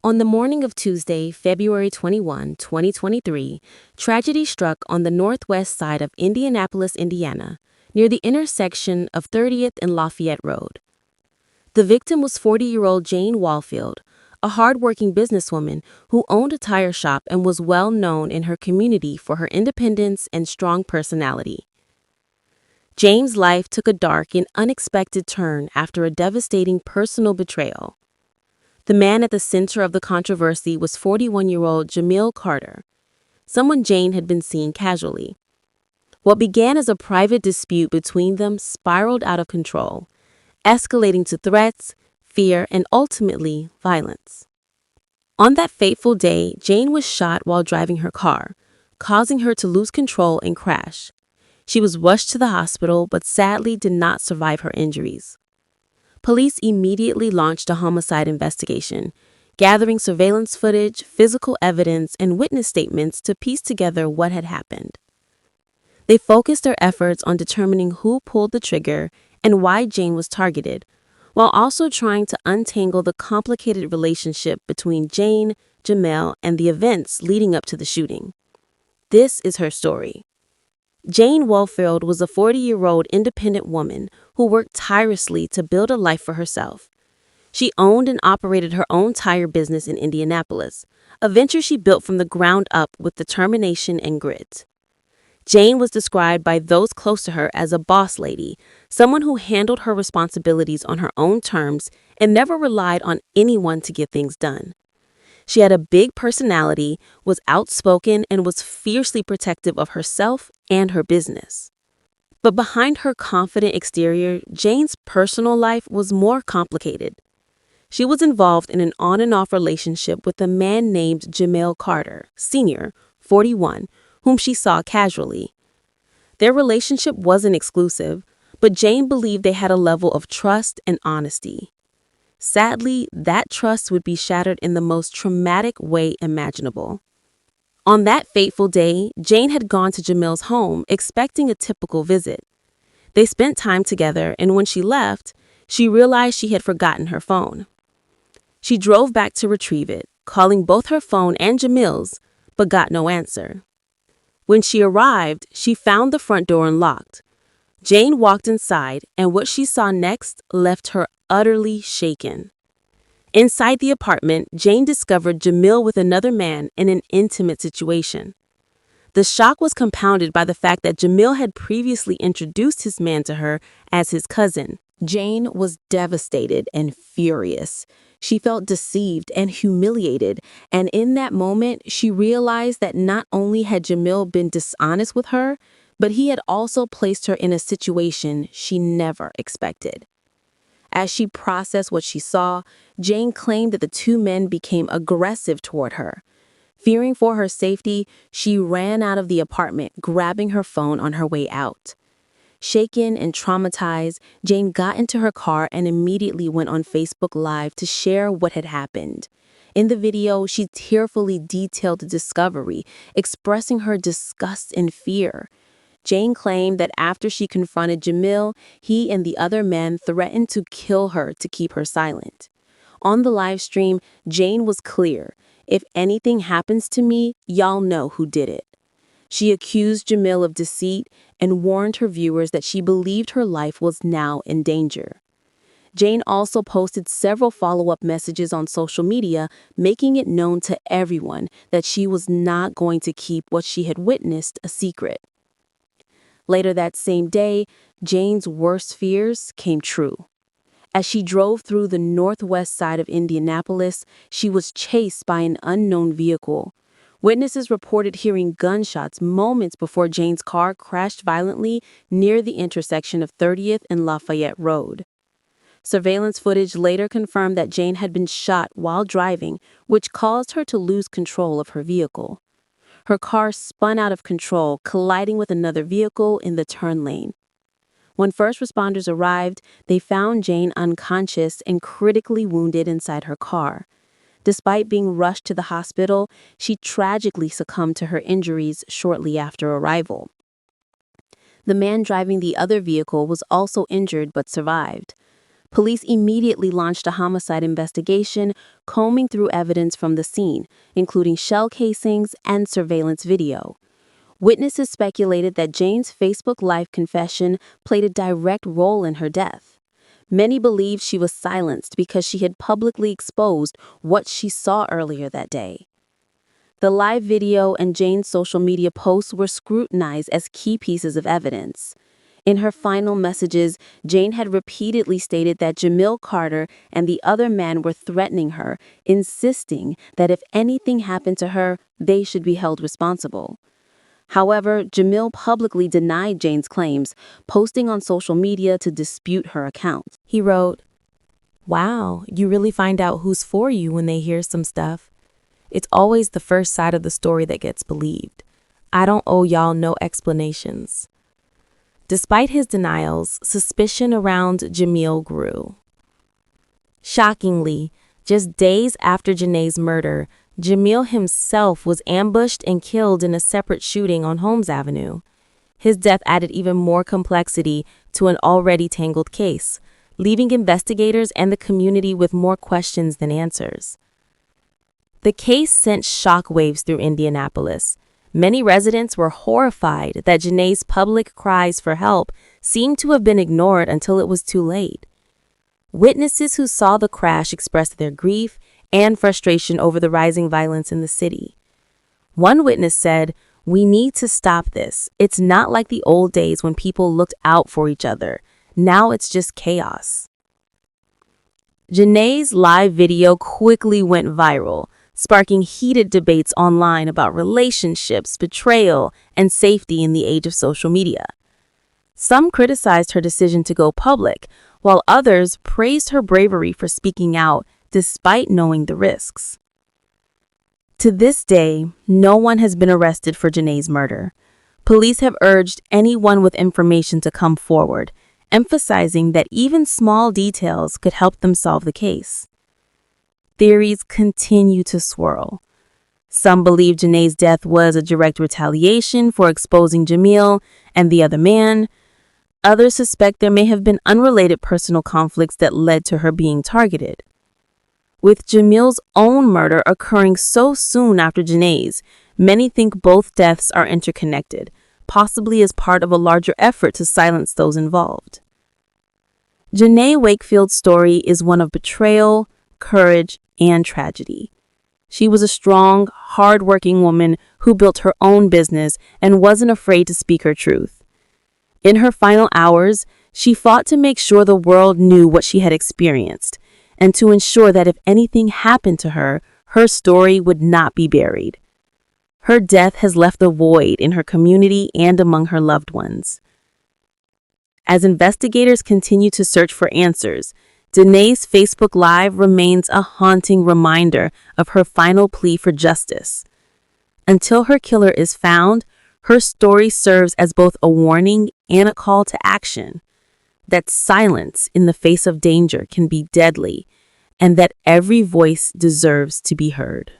On the morning of Tuesday, February 21, 2023, tragedy struck on the northwest side of Indianapolis, Indiana, near the intersection of 30th and Lafayette Road. The victim was 40-year-old Jane Waughfield, a hardworking businesswoman who owned a tire shop and was well known in her community for her independence and strong personality. Jane's life took a dark and unexpected turn after a devastating personal betrayal. The man at the center of the controversy was 41-year-old Jameel Carter, someone Jane had been seeing casually. What began as a private dispute between them spiraled out of control, escalating to threats, fear, and ultimately violence. On that fateful day, Jane was shot while driving her car, causing her to lose control and crash. She was rushed to the hospital but sadly did not survive her injuries. Police immediately launched a homicide investigation, gathering surveillance footage, physical evidence, and witness statements to piece together what had happened. They focused their efforts on determining who pulled the trigger and why Jane was targeted, while also trying to untangle the complicated relationship between Jane, Jameel, and the events leading up to the shooting. This is her story. Jane Waughfield was a 40-year-old independent woman who worked tirelessly to build a life for herself. She owned and operated her own tire business in Indianapolis, a venture she built from the ground up with determination and grit. Jane was described by those close to her as a boss lady, someone who handled her responsibilities on her own terms and never relied on anyone to get things done. She had a big personality, was outspoken, and was fiercely protective of herself and her business. But behind her confident exterior, Jane's personal life was more complicated. She was involved in an on-and-off relationship with a man named Jameel Carter, Sr., 41, whom she saw casually. Their relationship wasn't exclusive, but Jane believed they had a level of trust and honesty. Sadly, that trust would be shattered in the most traumatic way imaginable. On that fateful day, Jane had gone to Jameel's home expecting a typical visit. They spent time together, and when she left, she realized she had forgotten her phone. She drove back to retrieve it, calling both her phone and Jameel's, but got no answer. When she arrived, she found the front door unlocked. Jane walked inside, and what she saw next left her utterly shaken. Inside the apartment, Jane discovered Jameel with another man in an intimate situation. The shock was compounded by the fact that Jameel had previously introduced his man to her as his cousin. Jane was devastated and furious. She felt deceived and humiliated, and in that moment, she realized that not only had Jameel been dishonest with her, but he had also placed her in a situation she never expected. As she processed what she saw, Jane claimed that the two men became aggressive toward her. Fearing for her safety, she ran out of the apartment, grabbing her phone on her way out. Shaken and traumatized, Jane got into her car and immediately went on Facebook Live to share what had happened. In the video, she tearfully detailed the discovery, expressing her disgust and fear. Jane claimed that after she confronted Jameel, he and the other men threatened to kill her to keep her silent. On the live stream, Jane was clear. "If anything happens to me, y'all know who did it." She accused Jameel of deceit and warned her viewers that she believed her life was now in danger. Jane also posted several follow-up messages on social media, making it known to everyone that she was not going to keep what she had witnessed a secret. Later that same day, Jane's worst fears came true. As she drove through the northwest side of Indianapolis, she was chased by an unknown vehicle. Witnesses reported hearing gunshots moments before Jane's car crashed violently near the intersection of 30th and Lafayette Road. Surveillance footage later confirmed that Jane had been shot while driving, which caused her to lose control of her vehicle. Her car spun out of control, colliding with another vehicle in the turn lane. When first responders arrived, they found Jane unconscious and critically wounded inside her car. Despite being rushed to the hospital, she tragically succumbed to her injuries shortly after arrival. The man driving the other vehicle was also injured but survived. Police immediately launched a homicide investigation, combing through evidence from the scene, including shell casings and surveillance video. Witnesses speculated that Jane's Facebook Live confession played a direct role in her death. Many believed she was silenced because she had publicly exposed what she saw earlier that day. The live video and Jane's social media posts were scrutinized as key pieces of evidence. In her final messages, Jane had repeatedly stated that Jameel Carter and the other man were threatening her, insisting that if anything happened to her, they should be held responsible. However, Jameel publicly denied Jane's claims, posting on social media to dispute her account. He wrote, "Wow, you really find out who's for you when they hear some stuff. It's always the first side of the story that gets believed. I don't owe y'all no explanations." Despite his denials, suspicion around Jameel grew. Shockingly, just days after Janae's murder, Jameel himself was ambushed and killed in a separate shooting on Holmes Avenue. His death added even more complexity to an already tangled case, leaving investigators and the community with more questions than answers. The case sent shockwaves through Indianapolis. Many residents were horrified that Janae's public cries for help seemed to have been ignored until it was too late. Witnesses who saw the crash expressed their grief and frustration over the rising violence in the city. One witness said, "We need to stop this. It's not like the old days when people looked out for each other. Now it's just chaos." Janae's live video quickly went viral, sparking heated debates online about relationships, betrayal, and safety in the age of social media. Some criticized her decision to go public, while others praised her bravery for speaking out despite knowing the risks. To this day, no one has been arrested for Janae's murder. Police have urged anyone with information to come forward, emphasizing that even small details could help them solve the case. Theories continue to swirl. Some believe Janae's death was a direct retaliation for exposing Jameel and the other man. Others suspect there may have been unrelated personal conflicts that led to her being targeted. With Jameel's own murder occurring so soon after Janae's, many think both deaths are interconnected, possibly as part of a larger effort to silence those involved. Janae Wakefield's story is one of betrayal, courage, and tragedy. She was a strong, hardworking woman who built her own business and wasn't afraid to speak her truth. In her final hours, she fought to make sure the world knew what she had experienced, and to ensure that if anything happened to her, her story would not be buried. Her death has left a void in her community and among her loved ones. As investigators continue to search for answers, Janae's Facebook Live remains a haunting reminder of her final plea for justice. Until her killer is found, her story serves as both a warning and a call to action. That silence in the face of danger can be deadly, and that every voice deserves to be heard.